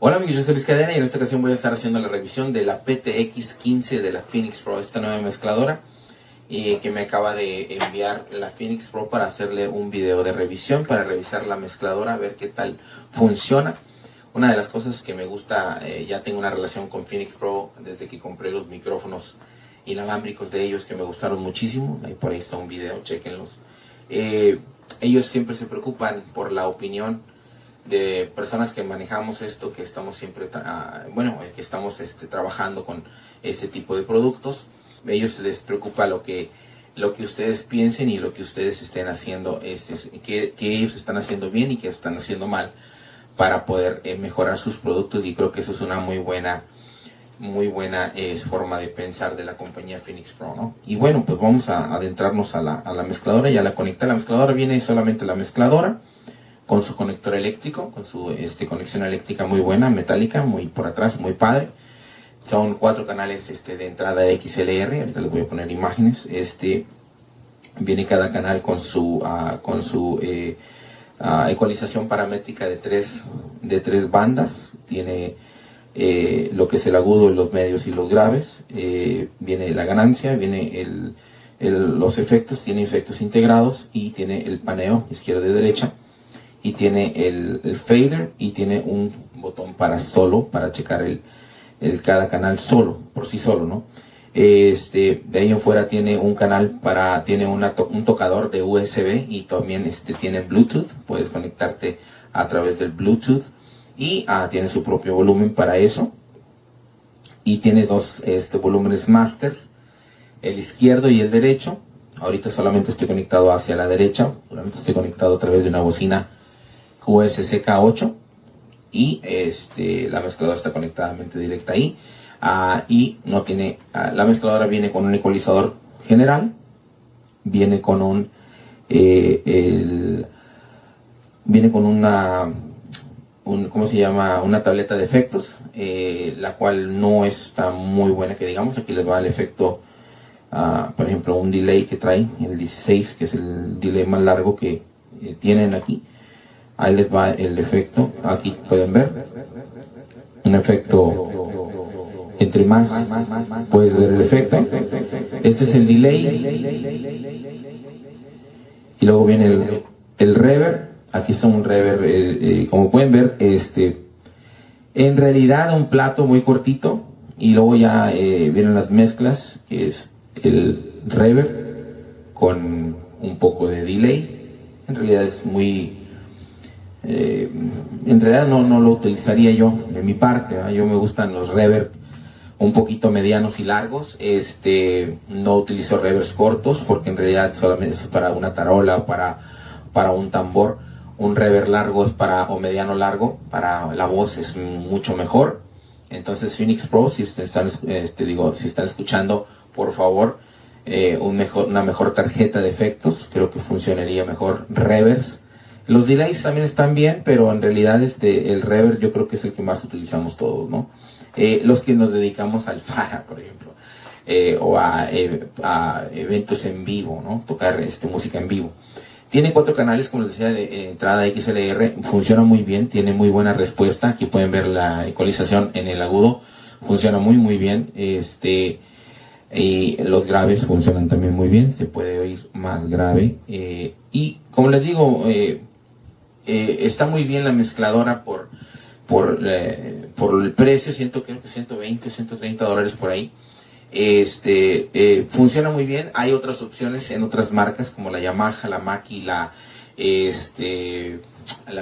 Hola amigos, yo soy Luis Cadena y en esta ocasión voy a estar haciendo la revisión de la PTX 15 de la Phenyx Pro, esta nueva mezcladora que me acaba de enviar la Phenyx Pro para hacerle un video de revisión, para revisar la mezcladora, a ver qué tal funciona. Una de las cosas que me gusta, ya tengo una relación con Phenyx Pro desde que compré los micrófonos inalámbricos de ellos que me gustaron muchísimo. Ahí por ahí está un video, chequenlos. Ellos siempre se preocupan por la opinión de personas que manejamos esto, que estamos siempre, que estamos trabajando con este tipo de productos. A ellos les preocupa lo que ustedes piensen y lo que ustedes estén haciendo, que ellos están haciendo bien y que están haciendo mal para poder mejorar sus productos, y creo que eso es una muy buena forma de pensar de la compañía Phenyx Pro, ¿no? Y bueno, pues vamos a adentrarnos a la mezcladora. Ya la conecté. La mezcladora viene solamente la mezcladora con su conector eléctrico, con su conexión eléctrica muy buena, metálica, muy por atrás, muy padre. Son 4 canales de entrada XLR. Ahorita les voy a poner imágenes. Viene cada canal con su ecualización paramétrica de tres bandas. Tiene lo que es el agudo, los medios y los graves. Viene la ganancia, viene los efectos, tiene efectos integrados y tiene el paneo izquierda y derecha. Y tiene el fader y tiene un botón para checar cada canal solo, por sí solo, ¿no? De ahí en fuera tiene un canal tiene un tocador de USB, y también tiene Bluetooth. Puedes conectarte a través del Bluetooth, y tiene su propio volumen para eso. Y tiene dos volúmenes masters, el izquierdo y el derecho. Ahorita solamente estoy conectado hacia la derecha, solamente estoy conectado a través de una bocina QSCK8, y la mezcladora está conectadamente directa ahí. Y no tiene, la mezcladora viene con un ecualizador general, viene con ¿cómo se llama? Una tableta de efectos, la cual no está muy buena, que digamos. Aquí les va el efecto, por ejemplo, un delay que trae, el 16, que es el delay más largo que tienen aquí. Ahí les va el efecto. Aquí pueden ver un efecto. Entre más puedes ver el efecto. Este es el delay. Y luego viene el reverb. Aquí está un reverb, como pueden ver, en realidad un plato muy cortito. Y luego ya vienen las mezclas, que es el reverb con un poco de delay. En realidad es muy... en realidad no lo utilizaría yo de mi parte, ¿verdad? Yo me gustan los reverb un poquito medianos y largos. No utilizo reverbs cortos, porque en realidad solamente es para una tarola, para un tambor. Un reverb largo o mediano largo para la voz es mucho mejor. Entonces Phenyx Pro, si están escuchando, por favor, una mejor tarjeta de efectos, creo que funcionaría mejor reverbs. Los delays también están bien, pero en realidad el reverb yo creo que es el que más utilizamos todos, ¿no? Los que nos dedicamos al FARA, por ejemplo, o a eventos en vivo, ¿no? Tocar música en vivo. Tiene 4 canales, como les decía, de entrada XLR. Funciona muy bien, tiene muy buena respuesta. Aquí pueden ver la ecualización en el agudo, funciona muy bien. Y los graves funcionan también muy bien, se puede oír más grave. Y como les digo, está muy bien la mezcladora por el precio. Creo que 120 $130 por ahí. Funciona muy bien. Hay otras opciones en otras marcas, como la Yamaha, la Mackie, la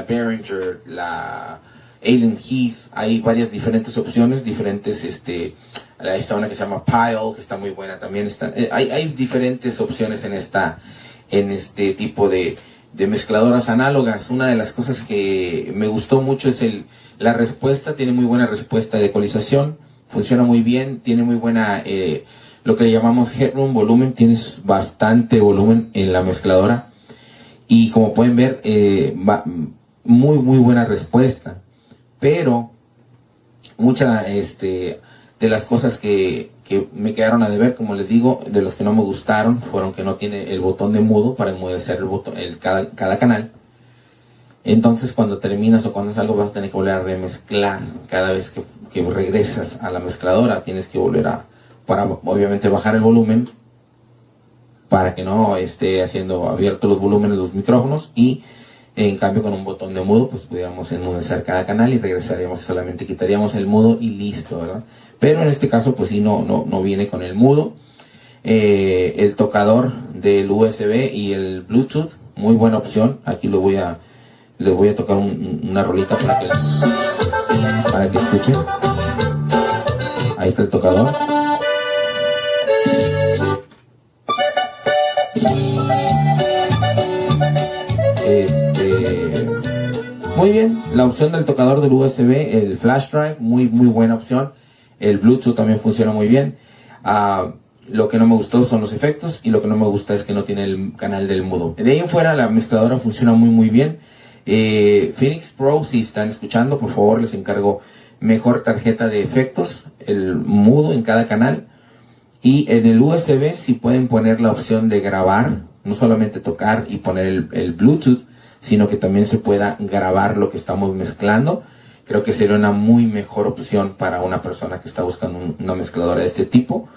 Behringer, la Allen Heath. Hay varias diferentes opciones, está una que se llama Pile, que está muy buena también. Hay diferentes opciones en este tipo de mezcladoras análogas. Una de las cosas que me gustó mucho es la respuesta. Tiene muy buena respuesta de ecualización, funciona muy bien, tiene muy buena, lo que le llamamos headroom, volumen. Tienes bastante volumen en la mezcladora, y como pueden ver, muy buena respuesta. Pero de las cosas que me quedaron a deber, como les digo, de los que no me gustaron, fueron que no tiene el botón de mudo para enmudecer cada canal. Entonces cuando terminas o cuando es algo vas a tener que volver a remezclar. Cada vez que regresas a la mezcladora tienes que volver para obviamente bajar el volumen, para que no esté haciendo abiertos los volúmenes de los micrófonos, y en cambio con un botón de mudo pues pudiéramos enmudecer cada canal y regresaríamos, solamente quitaríamos el mudo y listo, ¿verdad? Pero en este caso pues sí, no viene con el mudo. El tocador del USB y el Bluetooth, muy buena opción. Aquí les voy a tocar una rolita para que escuchen. Ahí está el tocador. Muy bien, la opción del tocador del USB, el flash drive, muy buena opción. El Bluetooth también funciona muy bien. Lo que no me gustó son los efectos, y lo que no me gusta es que no tiene el canal del mudo. De ahí en fuera la mezcladora funciona muy bien. Phenyx Pro, si están escuchando, por favor les encargo mejor tarjeta de efectos, el mudo en cada canal. Y en el USB si pueden poner la opción de grabar, no solamente tocar y poner el Bluetooth, sino que también se pueda grabar lo que estamos mezclando. Creo que sería una muy mejor opción para una persona que está buscando una mezcladora de este tipo,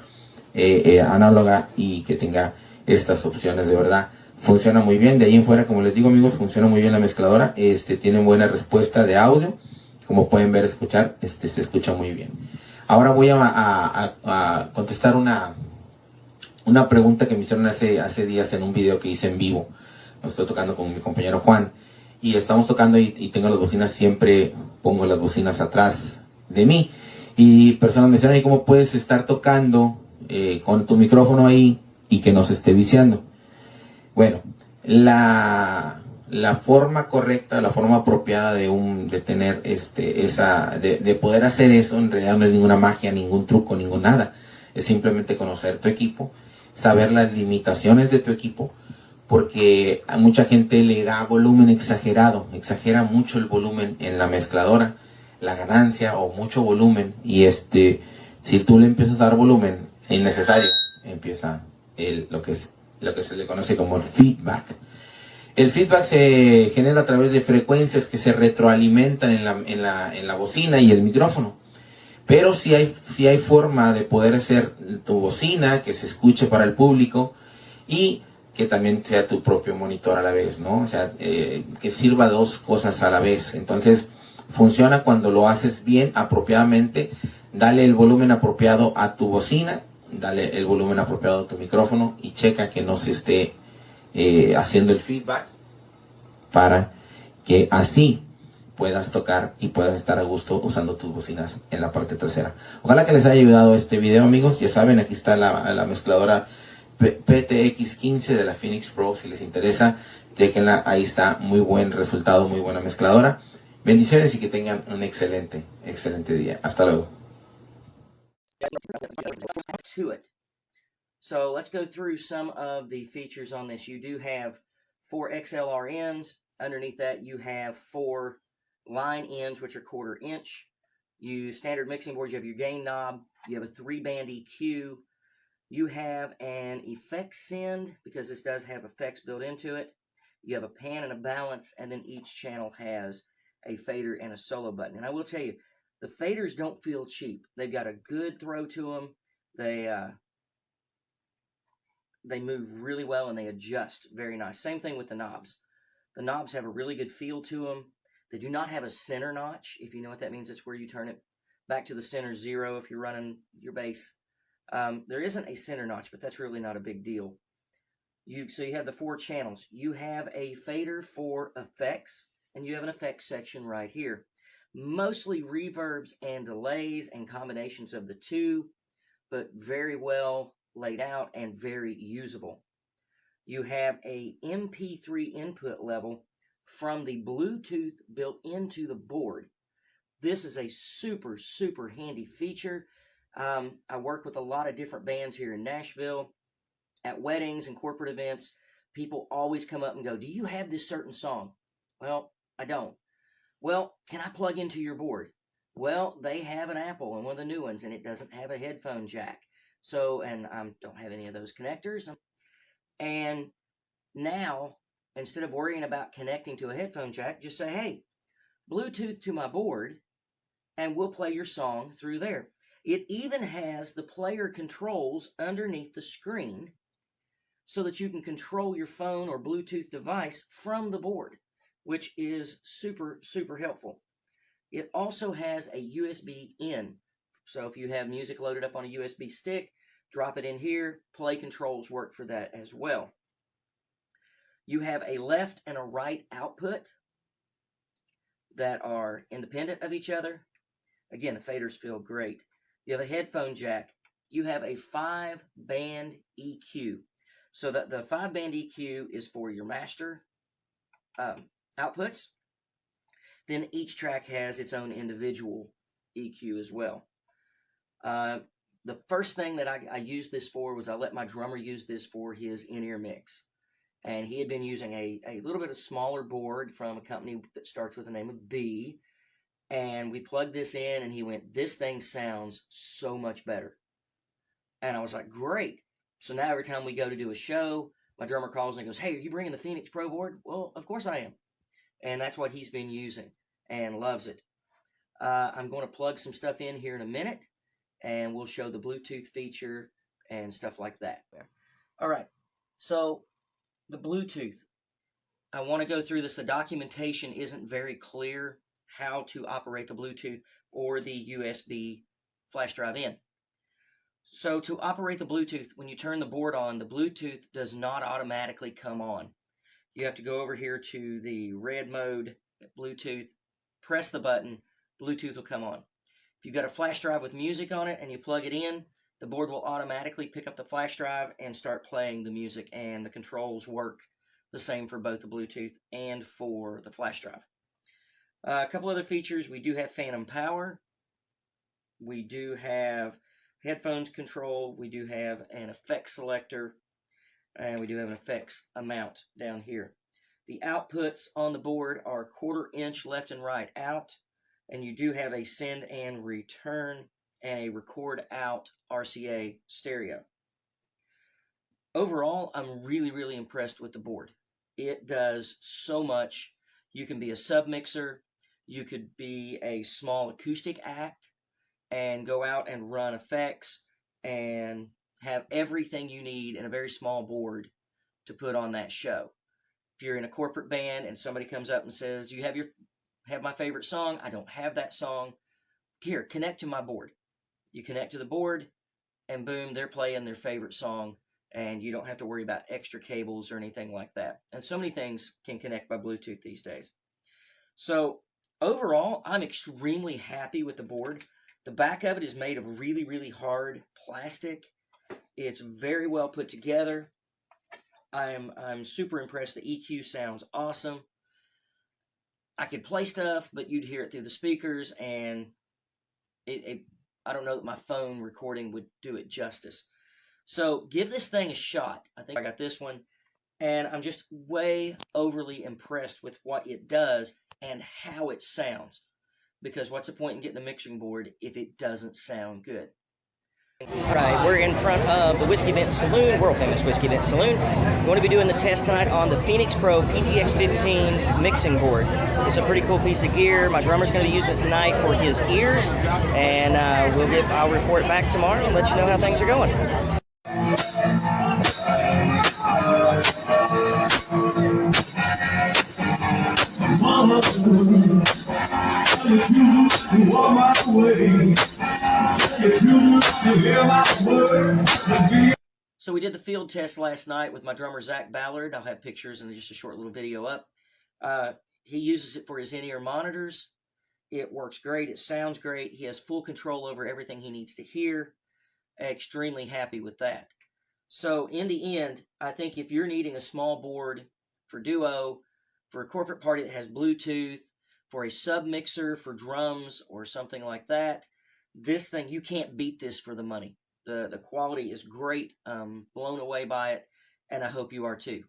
análoga, y que tenga estas opciones. De verdad funciona muy bien. De ahí en fuera, como les digo, amigos, funciona muy bien la mezcladora. Tiene buena respuesta de audio, como pueden ver, escuchar, se escucha muy bien. Ahora voy a contestar una pregunta que me hicieron hace días en un video que hice en vivo. Estoy tocando con mi compañero Juan y estamos tocando, y tengo las bocinas, siempre pongo las bocinas atrás de mí, y personas me dicen: ¿cómo puedes estar tocando con tu micrófono ahí y que no se esté viciando? Bueno, la forma correcta, la forma apropiada de tener de poder hacer eso, en realidad no es ninguna magia, ningún truco, ningún nada. Es simplemente conocer tu equipo, saber las limitaciones de tu equipo, porque a mucha gente le da volumen exagerado, exagera mucho el volumen en la mezcladora, la ganancia, o mucho volumen, y si tú le empiezas a dar volumen innecesario, empieza lo que se le conoce como el feedback. El feedback se genera a través de frecuencias que se retroalimentan en la bocina y el micrófono. Pero si hay forma de poder hacer tu bocina que se escuche para el público, y que también sea tu propio monitor a la vez, ¿no? O sea, que sirva dos cosas a la vez. Entonces, funciona cuando lo haces bien, apropiadamente. Dale el volumen apropiado a tu bocina, dale el volumen apropiado a tu micrófono, y checa que no se esté haciendo el feedback, para que así puedas tocar y puedas estar a gusto usando tus bocinas en la parte trasera. Ojalá que les haya ayudado este video, amigos. Ya saben, aquí está la mezcladora PTX 15 de la Phenyx Pro. Si les interesa, chequenla, ahí está. Muy buen resultado, muy buena mezcladora. Bendiciones y que tengan un excelente día. Hasta luego. To it. So let's go through some of the features on this. You do have 4 XLR ends. Underneath that, you have 4 line ends, which are 1/4 inch. You standard mixing board. You have your gain knob. You have a 3-band EQ. You have an effects send, because this does have effects built into it. You have a pan and a balance, and then each channel has a fader and a solo button. And I will tell you, the faders don't feel cheap. They've got a good throw to them. They move really well, and they adjust very nice. Same thing with the knobs. The knobs have a really good feel to them. They do not have a center notch. If you know what that means, it's where you turn it back to the center 0 if you're running your bass. There isn't a center notch, but that's really not a big deal. So you have the 4 channels. You have a fader for effects, and you have an effects section right here. Mostly reverbs and delays and combinations of the two, but very well laid out and very usable. You have a MP3 input level from the Bluetooth built into the board. This is a super, super handy feature. I work with a lot of different bands here in Nashville. At weddings and corporate events, people always come up and go, "Do you have this certain song?" Well, I don't. Well, can I plug into your board? Well, they have an Apple and one of the new ones, and it doesn't have a headphone jack. So, and I don't have any of those connectors. And now instead of worrying about connecting to a headphone jack, just say, hey, Bluetooth to my board, and we'll play your song through there. It even has the player controls underneath the screen so that you can control your phone or Bluetooth device from the board, which is super, super helpful. It also has a USB in. So if you have music loaded up on a USB stick, drop it in here. Play controls work for that as well. You have a left and a right output that are independent of each other. Again, the faders feel great. You have a headphone jack. You have a 5-band EQ. So that the 5-band EQ is for your master outputs. Then each track has its own individual EQ as well. The first thing that I used this for was I let my drummer use this for his in-ear mix. And he had been using a little bit of smaller board from a company that starts with the name of B. And we plugged this in, and he went, this thing sounds so much better. And I was like, great. So now every time we go to do a show, my drummer calls and goes, hey, are you bringing the Phenyx Pro board? Well, of course I am. And that's what he's been using and loves it. I'm going to plug some stuff in here in a minute, and we'll show the Bluetooth feature and stuff like that. All right, so the Bluetooth. I want to go through this. The documentation isn't very clear how to operate the Bluetooth or the USB flash drive in. So to operate the Bluetooth, when you turn the board on, the Bluetooth does not automatically come on. You have to go over here to the red mode, Bluetooth, press the button, Bluetooth will come on. If you've got a flash drive with music on it and you plug it in, the board will automatically pick up the flash drive and start playing the music, and the controls work the same for both the Bluetooth and for the flash drive. A couple other features. We do have phantom power. We do have headphones control. We do have an effects selector. And we do have an effects amount down here. The outputs on the board are 1/4 inch left and right out. And you do have a send and return and a record out RCA stereo. Overall, I'm really, really impressed with the board. It does so much. You can be a sub-mixer. You could be a small acoustic act and go out and run effects and have everything you need in a very small board to put on that show. If you're in a corporate band and somebody comes up and says, do you have my favorite song? I don't have that song. Here, connect to my board. You connect to the board, and boom, they're playing their favorite song, and you don't have to worry about extra cables or anything like that. And so many things can connect by Bluetooth these days. So overall, I'm extremely happy with the board. The back of it is made of really, really hard plastic. It's very well put together. I'm super impressed. The EQ sounds awesome. I could play stuff, but you'd hear it through the speakers, and I don't know that my phone recording would do it justice. So give this thing a shot. I think I got this one, and I'm just way overly impressed with what it does and how it sounds. Because what's the point in getting a mixing board if it doesn't sound good? Right, we're in front of the Whiskey Bent Saloon, world famous Whiskey Bent Saloon. We're going to be doing the test tonight on the Phenyx Pro PTX 15 mixing board. It's a pretty cool piece of gear. My drummer's going to be using it tonight for his ears, and I'll report back tomorrow and let you know how things are going. So we did the field test last night with my drummer Zach Ballard. I'll have pictures and just a short little video up. He uses it for his in-ear monitors. It works great. It sounds great. He has full control over everything he needs to hear. Extremely happy with that. So in the end, I think if you're needing a small board for duo, for a corporate party that has Bluetooth, for a sub-mixer for drums or something like that, this thing, you can't beat this for the money. The quality is great. Blown away by it, and I hope you are too.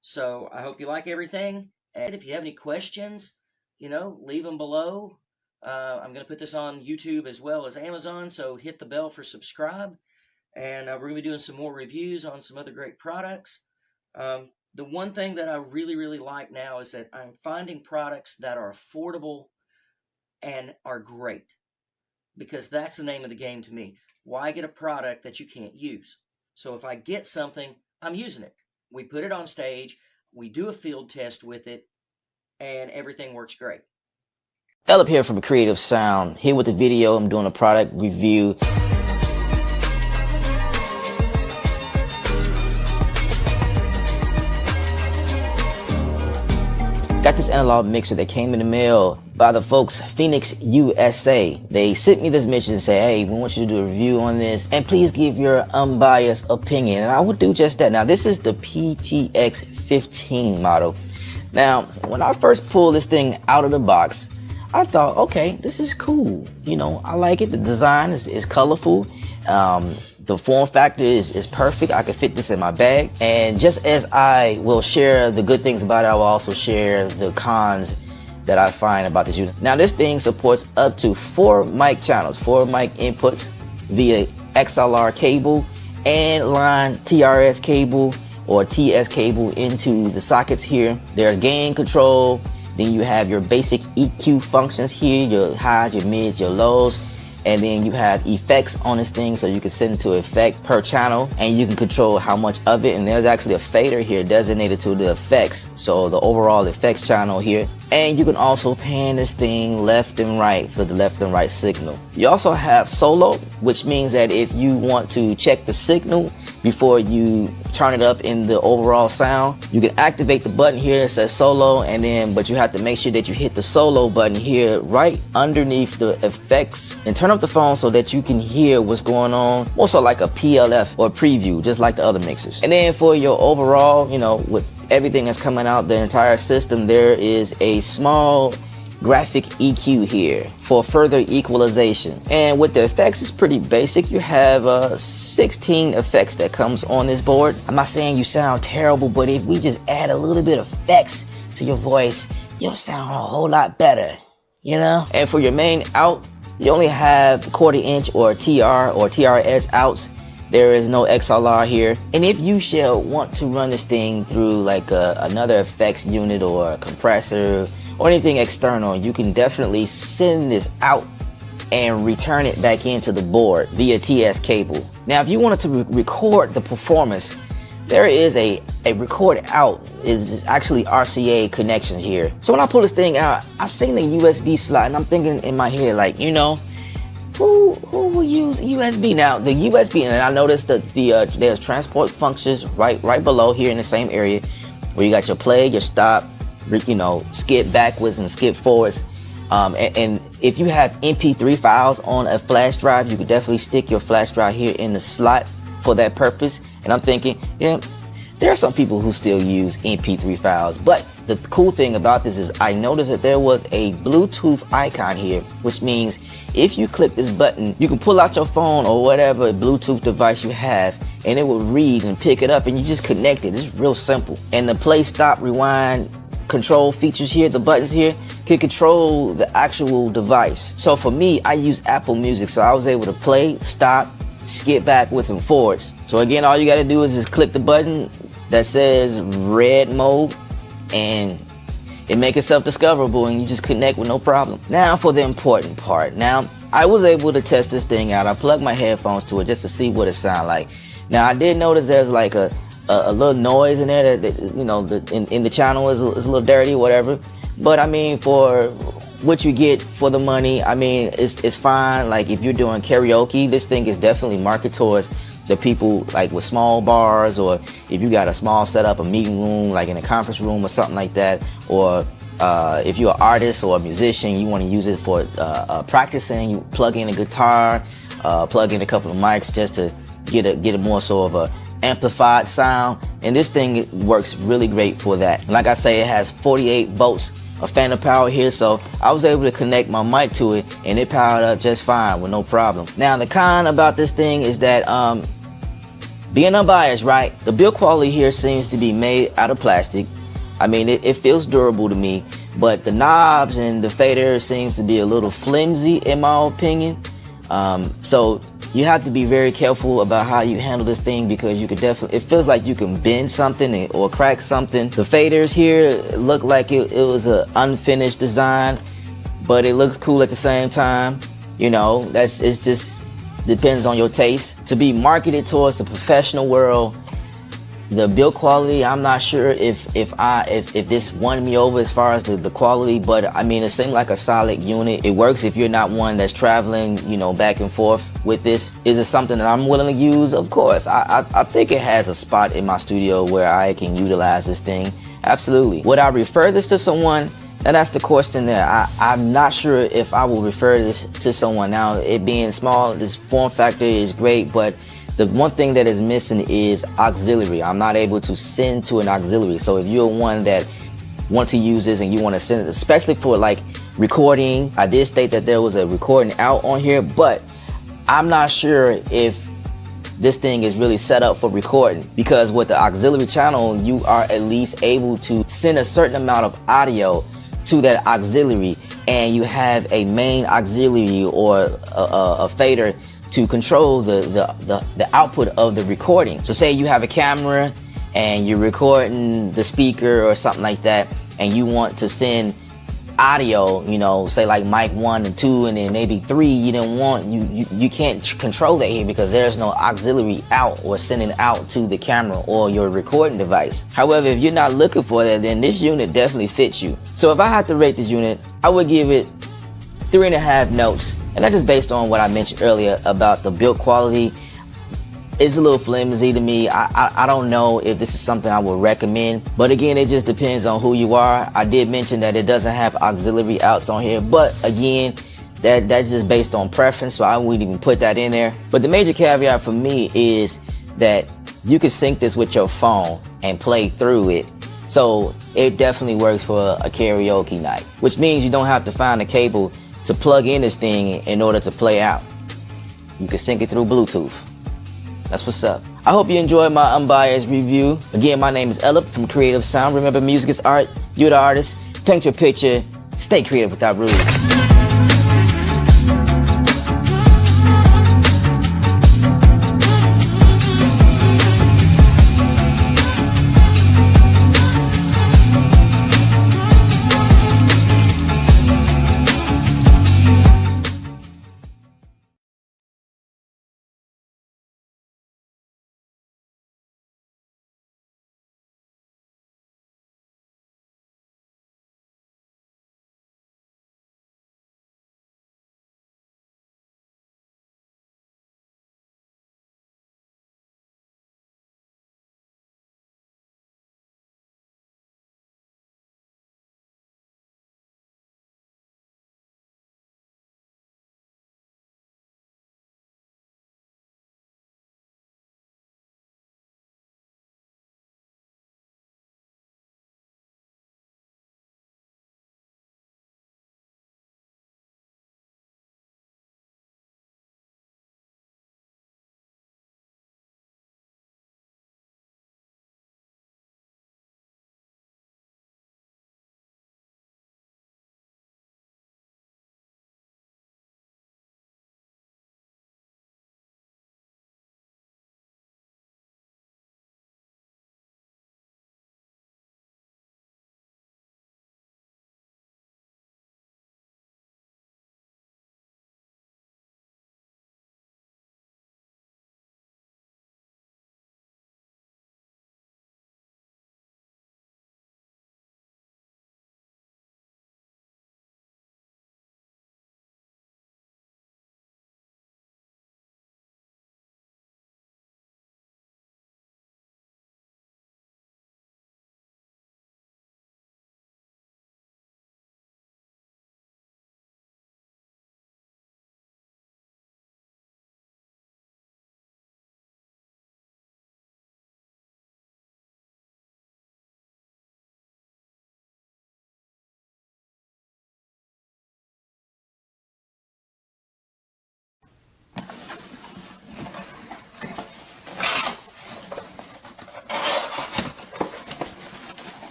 So I hope you like everything. And if you have any questions, leave them below. I'm going to put this on YouTube as well as Amazon, so hit the bell for subscribe. And we're going to be doing some more reviews on some other great products. The one thing that I really, really like now is that I'm finding products that are affordable and are great, because that's the name of the game to me. Why get a product that you can't use? So if I get something, I'm using it. We put it on stage, we do a field test with it, and everything works great. Elip here from Creative Sound. Here with the video, I'm doing a product review. Got this analog mixer that came in the mail by the folks Phenyx USA. They sent me this mission and said, hey, we want you to do a review on this and please give your unbiased opinion. And I would do just that. Now, this is the PTX 15 model. Now, when I first pulled this thing out of the box, I thought, okay, this is cool. You know, I like it. The design is colorful. The form factor is perfect. I can fit this in my bag. And just as I will share the good things about it, I will also share the cons that I find about this unit. Now, this thing supports up to 4 mic channels, 4 mic inputs via XLR cable and line TRS cable or TS cable into the sockets here. There's gain control. Then you have your basic EQ functions here, your highs, your mids, your lows. And then you have effects on this thing, so you can set into effect per channel and you can control how much of it. And there's actually a fader here designated to the effects, so the overall effects channel here. And you can also pan this thing left and right for the left and right signal. You also have solo, which means that if you want to check the signal before you turn it up in the overall sound, you can activate the button here that says solo, and then but you have to make sure that you hit the solo button here right underneath the effects and turn up the phone so that you can hear what's going on, also like a PLF or preview, just like the other mixers. And then for your overall, you know, with everything that's coming out, the entire system, there is a small graphic EQ here for further equalization. And with the effects, it's pretty basic. You have 16 effects that comes on this board. I'm not saying you sound terrible, but if we just add a little bit of effects to your voice, you'll sound a whole lot better, you know? And for your main out, you only have 1/4 inch or TR or TRS outs. There is no XLR here. And if you shall want to run this thing through like another effects unit or a compressor or anything external, you can definitely send this out and return it back into the board via TS cable. Now, if you wanted to record the performance, there is a record out. It's actually RCA connections here. So when I pull this thing out, I seen the USB slot and I'm thinking in my head, like, you know, who will use USB? Now, the USB, and I noticed that there's transport functions right below here in the same area where you got your play, your stop, you know, skip backwards and skip forwards. And if you have MP3 files on a flash drive, you could definitely stick your flash drive here in the slot for that purpose. And I'm thinking, yeah, there are some people who still use MP3 files, but the cool thing about this is I noticed that there was a Bluetooth icon here, which means if you click this button, you can pull out your phone or whatever Bluetooth device you have, and it will read and pick it up, and you just connect it. It's real simple. And the play, stop, rewind control features here, the buttons here, can control the actual device. So for me, I use Apple Music, so I was able to play, stop, skip backwards and forwards. So again, all you got to do is just click the button that says red mode and it makes itself discoverable, and you just connect with no problem. Now for the important part. Now, I was able to test this thing out. I plugged my headphones to it just to see what it sounded like. Now, I did notice there's like a little noise in there that you know, in the channel is a little dirty, whatever. But I mean, for what you get for the money, I mean, it's fine. Like if you're doing karaoke, this thing is definitely marketed towards the people like with small bars, or if you got a small setup, a meeting room, like in a conference room or something like that, or if you're an artist or a musician, you want to use it for practicing. You plug in a guitar, plug in a couple of mics just to get a more sort of a amplified sound, and this thing works really great for that. Like I say, it has 48 volts of phantom power here, so I was able to connect my mic to it and it powered up just fine with no problem. Now the con about this thing is that being unbiased, right, the build quality here seems to be made out of plastic. I mean, it feels durable to me, but the knobs and the fader seems to be a little flimsy in my opinion. So You have to be very careful about how you handle this thing, because you could definitely, it feels like you can bend something or crack something. The faders here look like it was an unfinished design, but it looks cool at the same time. You know, it's just depends on your taste. To be marketed towards the professional world, the build quality, I'm not sure if this won me over as far as the quality, but I mean, it seemed like a solid unit. It works if you're not one that's traveling, you know, back and forth with this. Is it something that I'm willing to use? Of course. I think it has a spot in my studio where I can utilize this thing. Absolutely. Would I refer this to someone? Now that's the question there. I'm not sure if I will refer this to someone. Now, it being small, this form factor is great, but the one thing that is missing is auxiliary. I'm not able to send to an auxiliary. So if you're one that want to use this and you want to send it, especially for like recording, I did state that there was a recording out on here, but I'm not sure if this thing is really set up for recording, because with the auxiliary channel, you are at least able to send a certain amount of audio to that auxiliary, and you have a main auxiliary or a fader to control the output of the recording. So say you have a camera and you're recording the speaker or something like that, and you want to send audio, you know, say like mic 1 and 2 and then maybe 3, you can't control that here because there's no auxiliary out or sending out to the camera or your recording device. However, if you're not looking for that, then this unit definitely fits you. So if I had to rate this unit, I would give it 3.5 notes. And that's just based on what I mentioned earlier about the build quality. It's a little flimsy to me. I don't know if this is something I would recommend, but again, it just depends on who you are. I did mention that it doesn't have auxiliary outs on here, but again, that's just based on preference, so I wouldn't even put that in there. But the major caveat for me is that you can sync this with your phone and play through it. So it definitely works for a karaoke night, which means you don't have to find a cable to plug in this thing in order to play out. You can sync it through Bluetooth. That's what's up. I hope you enjoyed my unbiased review. Again, my name is Elip from Creative Sound. Remember, music is art. You're the artist. Paint your picture. Stay creative without rules.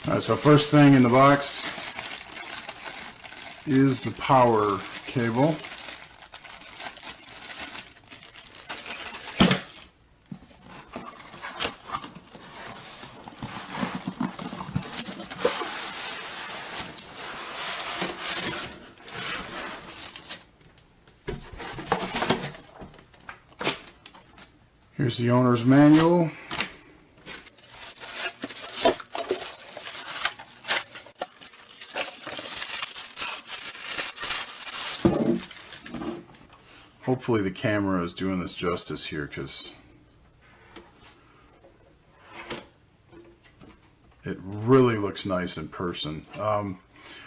Alright, so first thing in the box is the power cable. Here's the owner's manual. Hopefully the camera is doing this justice here, because it really looks nice in person.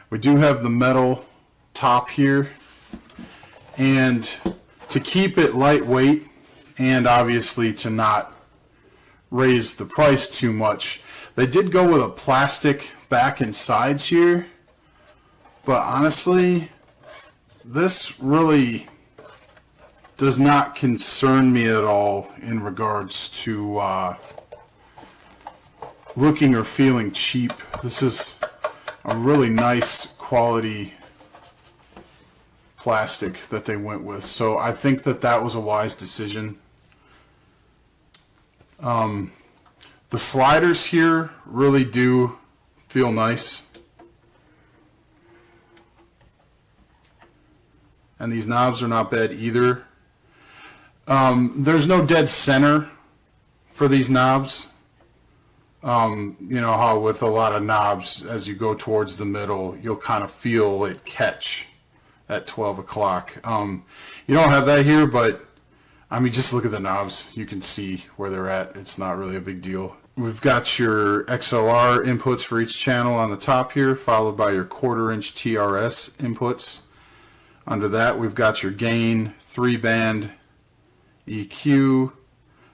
We do have the metal top here, and to keep it lightweight and obviously to not raise the price too much, they did go with a plastic back and sides here, but honestly this really does not concern me at all in regards to looking or feeling cheap. This is a really nice quality plastic that they went with, so I think that that was a wise decision. The sliders here really do feel nice, and these knobs are not bad either. There's no dead center for these knobs. You know how with a lot of knobs, as you go towards the middle, you'll kind of feel it catch at 12 o'clock. You don't have that here, but I mean, just look at the knobs. You can see where they're at. It's not really a big deal. We've got your XLR inputs for each channel on the top here, followed by your 1/4-inch TRS inputs. Under that, we've got your gain, 3-band EQ,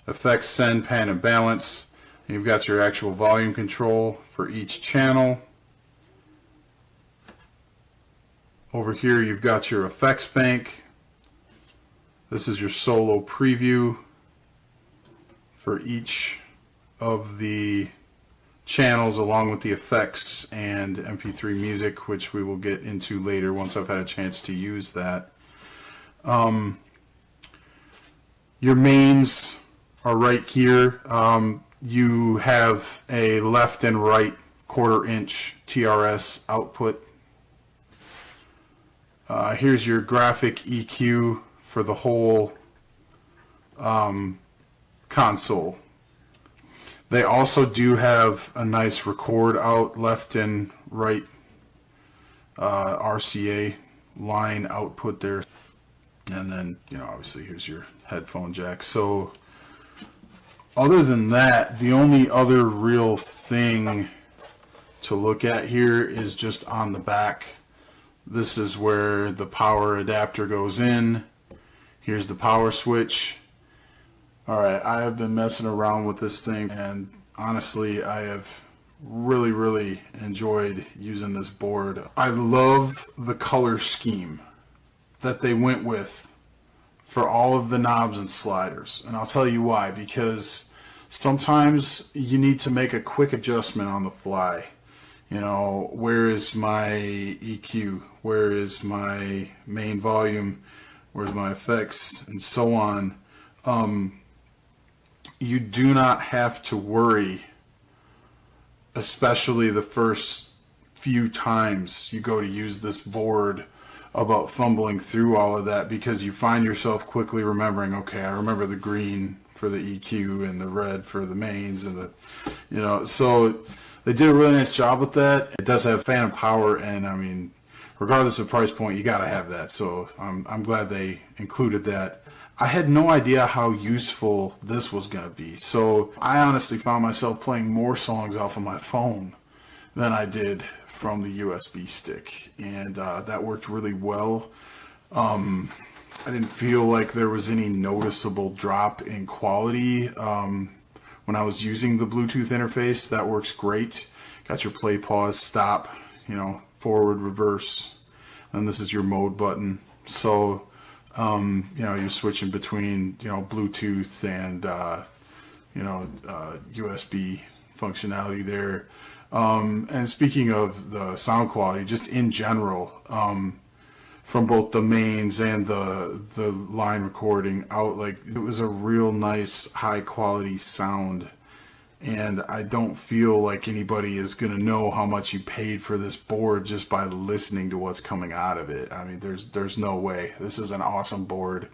effects, send, pan, and balance. And you've got your actual volume control for each channel. Over here, you've got your effects bank. This is your solo preview for each of the channels, along with the effects and MP3 music, which we will get into later once I've had a chance to use that. Your mains are right here. You have a left and right 1/4-inch TRS output. Here's your graphic EQ for the whole console. They also do have a nice record out, left and right RCA line output there. And then, you know, obviously here's your headphone jack. So other than that, the only other real thing to look at here is just on the back. This is where the power adapter goes in. Here's the power switch. Alright, I have been messing around with this thing, and honestly I have really enjoyed using this board. I love the color scheme that they went with for all of the knobs and sliders, and I'll tell you why. Because sometimes you need to make a quick adjustment on the fly. You know, where is my EQ? Where is my main volume? Where's my effects? And so on. You do not have to worry, especially the first few times you go to use this board, about fumbling through all of that, because you find yourself quickly remembering, okay, I remember the green for the EQ and the red for the mains, and the, you know, so they did a really nice job with that. It does have phantom power, and I mean, regardless of price point, you got to have that. So I'm glad they included that. I had no idea how useful this was going to be. So I honestly found myself playing more songs off of my phone than I did from the USB stick, and that worked really well. I didn't feel like there was any noticeable drop in quality when I was using the Bluetooth interface. That works great. Got your play, pause, stop, you know, forward, reverse, and this is your mode button. So you know, you're switching between, you know, Bluetooth and you know, USB functionality there. And speaking of the sound quality, just in general, from both the mains and the line recording out, like, it was a real nice high quality sound, and I don't feel like anybody is gonna know how much you paid for this board just by listening to what's coming out of it. I mean, there's no way. This is an awesome board.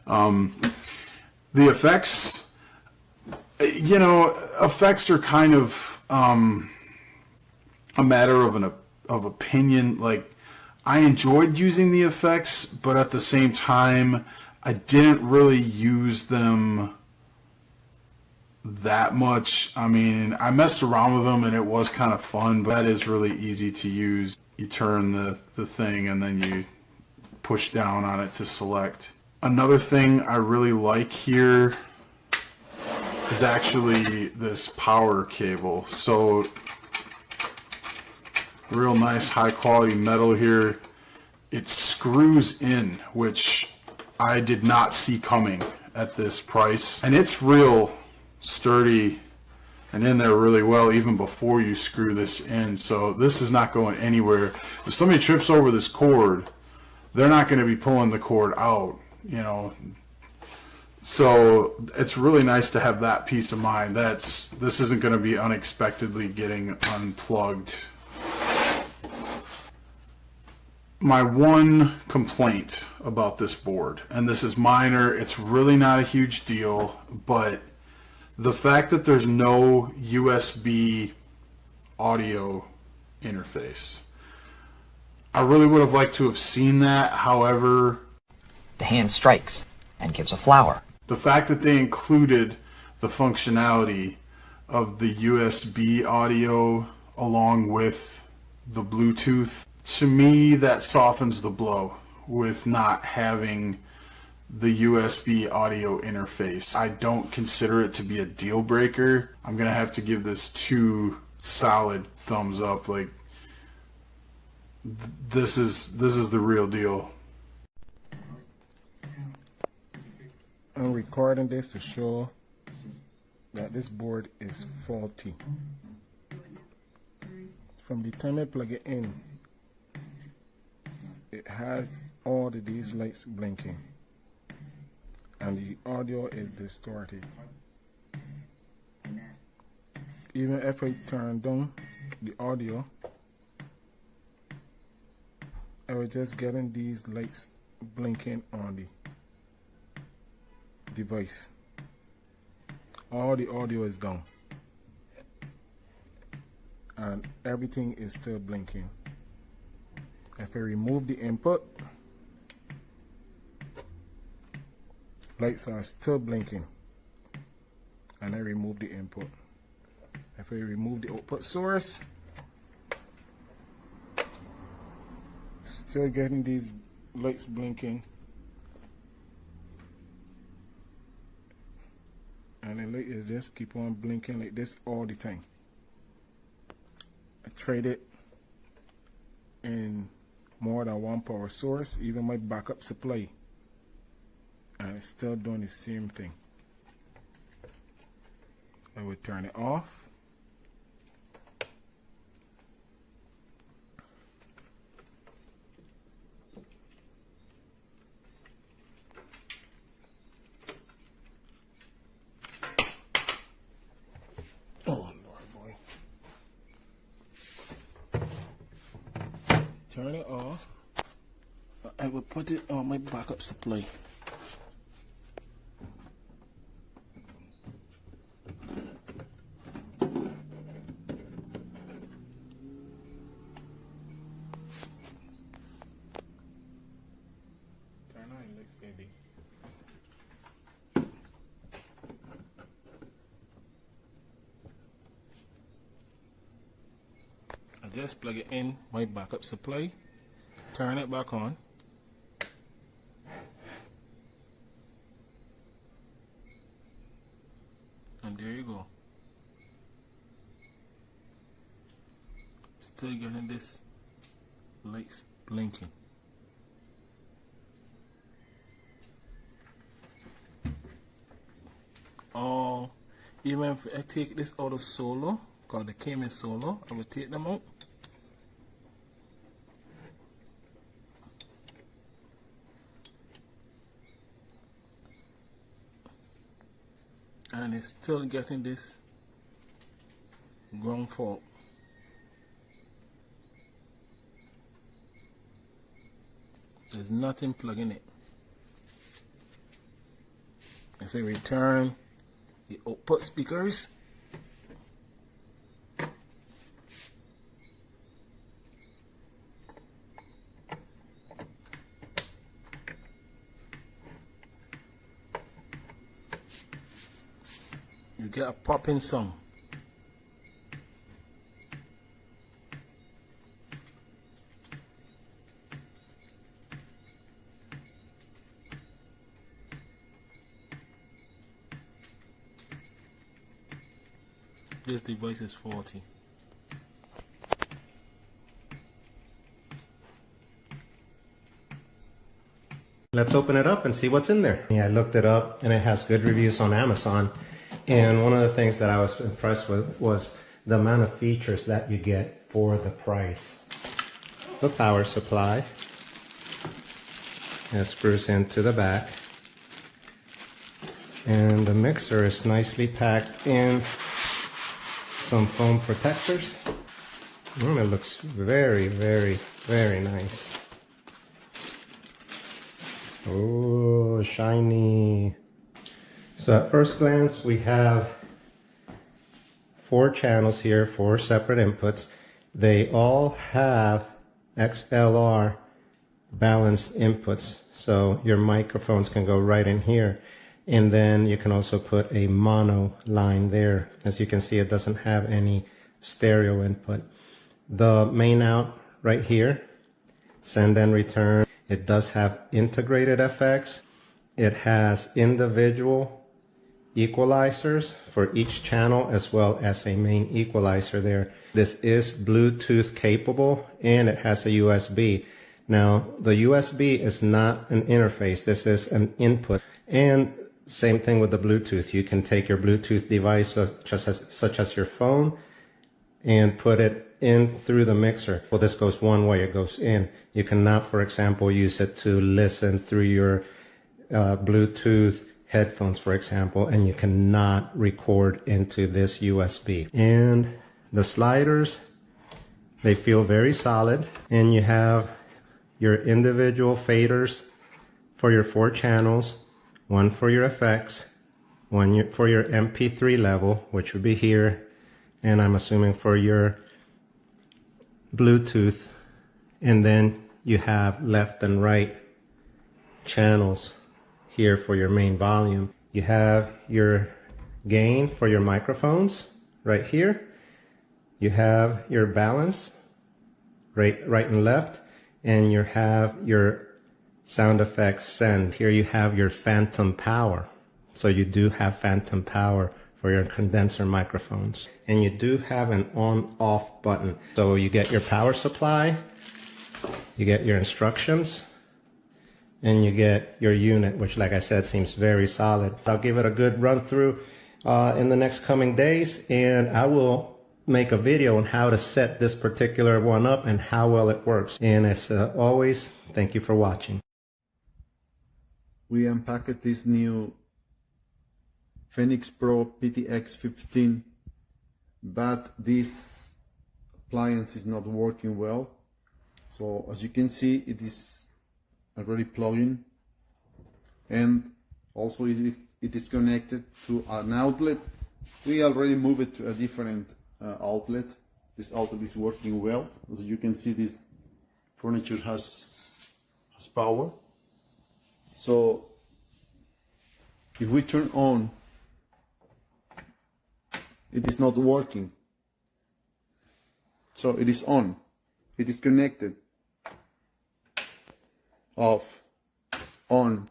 The effects, You know, effects are kind of a matter of opinion. Like, I enjoyed using the effects, but at the same time, I didn't really use them that much. I mean, I messed around with them and it was kind of fun, but that is really easy to use. You turn the thing and then you push down on it to select. Another thing I really like here is actually this power cable. So real nice high quality metal here. It screws in, which I did not see coming at this price. And it's real sturdy and in there really well even before you screw this in. So this is not going anywhere. If somebody trips over this cord, they're not going to be pulling the cord out, you know. So it's really nice to have that peace of mind. This isn't going to be unexpectedly getting unplugged. My one complaint about this board, and this is minor, it's really not a huge deal, but the fact that there's no USB audio interface. I really would have liked to have seen that. However, The hand strikes and gives a flower. the fact that they included the functionality of the USB audio along with the Bluetooth, to me that softens the blow with not having the USB audio interface. I don't consider it to be a deal breaker. I'm gonna have to give this 2 solid thumbs up. Like, this is the real deal. I'm recording this to show that this board is faulty. From the time I plug it in, it has all of these lights blinking and the audio is distorted. Even if I turn down the audio, I was just getting these lights blinking on the device. All the audio is down and everything is still blinking. If I remove the input, lights are still blinking and I remove the input. If I remove the output source, still getting these lights blinking and the light is just keep on blinking like this all the time. I tried it in more than one power source, even my backup supply, and it's still doing the same thing. I will turn it off. Oh Lord, boy. Turn it off. I will put it on my backup supply. Turn on, it looks steady. I just plug it in my backup supply, turn it back on. And there you go. Still getting this lights blinking. Oh, even if I take this out of solo, because they came in solo, I will take them out. And it's still getting this ground fault. There's nothing plugging it. If I return the output speakers. You get a popping sound. This device is faulty. Let's open it up and see what's in there. Yeah, I looked it up and it has good reviews on Amazon. And one of the things that I was impressed with was the amount of features that you get for the price. The power supply. It screws into the back. And the mixer is nicely packed in some foam protectors. It looks very, very, very nice. Oh, shiny. So at first glance, we have 4 channels here, 4 separate inputs. They all have XLR balanced inputs. So your microphones can go right in here. And then you can also put a mono line there. As you can see, it doesn't have any stereo input. The main out right here, send and return. It does have integrated effects. It has individual equalizers for each channel as well as a main equalizer there. This is Bluetooth capable and it has a USB. Now, the USB is not an interface. This is an input. And same thing with the Bluetooth. You can take your Bluetooth device, such as your phone, and put it in through the mixer. Well, this goes one way, it goes in. You cannot, for example, use it to listen through your Bluetooth headphones, for example, and you cannot record into this USB. And the sliders, they feel very solid, and you have your individual faders for your 4 channels. One for your effects, one for your MP3 level, which would be here, and I'm assuming for your Bluetooth, and then you have left and right channels here for your main volume. You have your gain for your microphones right here. You have your balance right and left, and you have your sound effects send. Here you have your phantom power. So you do have phantom power for your condenser microphones. And you do have an on-off button. So you get your power supply, you get your instructions, and you get your unit, which, like I said, seems very solid. I'll give it a good run through in the next coming days, and I will make a video on how to set this particular one up and how well it works. And as always, thank you for watching. We unpacked this new Phenyx Pro PTX 15, but this appliance is not working well. So as you can see, it is already plugging, and also it is connected to an outlet. We already moved it to a different outlet. This outlet is working well. As you can see, this furniture has power. So if we turn on, it is not working. So it is on, it is connected, off, on,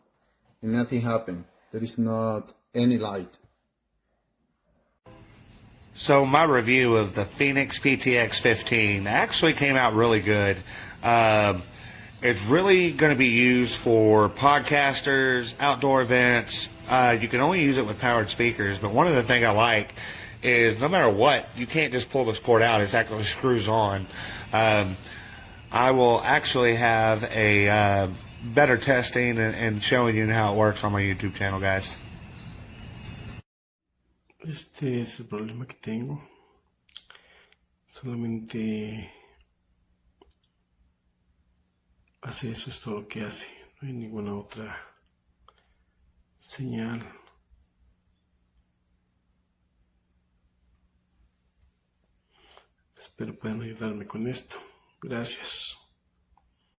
and nothing happened. There is not any light. So my review of the Phenyx PTX 15 actually came out really good. It's really going to be used for podcasters, outdoor events. You can only use it with powered speakers, but one of the things I like is no matter what, you can't just pull this cord out. It actually screws on. I will actually have a better testing and showing you how it works on my YouTube channel, guys. Este es el problema que tengo. Solamente hace eso, es todo lo que hace. No hay ninguna otra señal. Espero puedan ayudarme con esto. Gracias.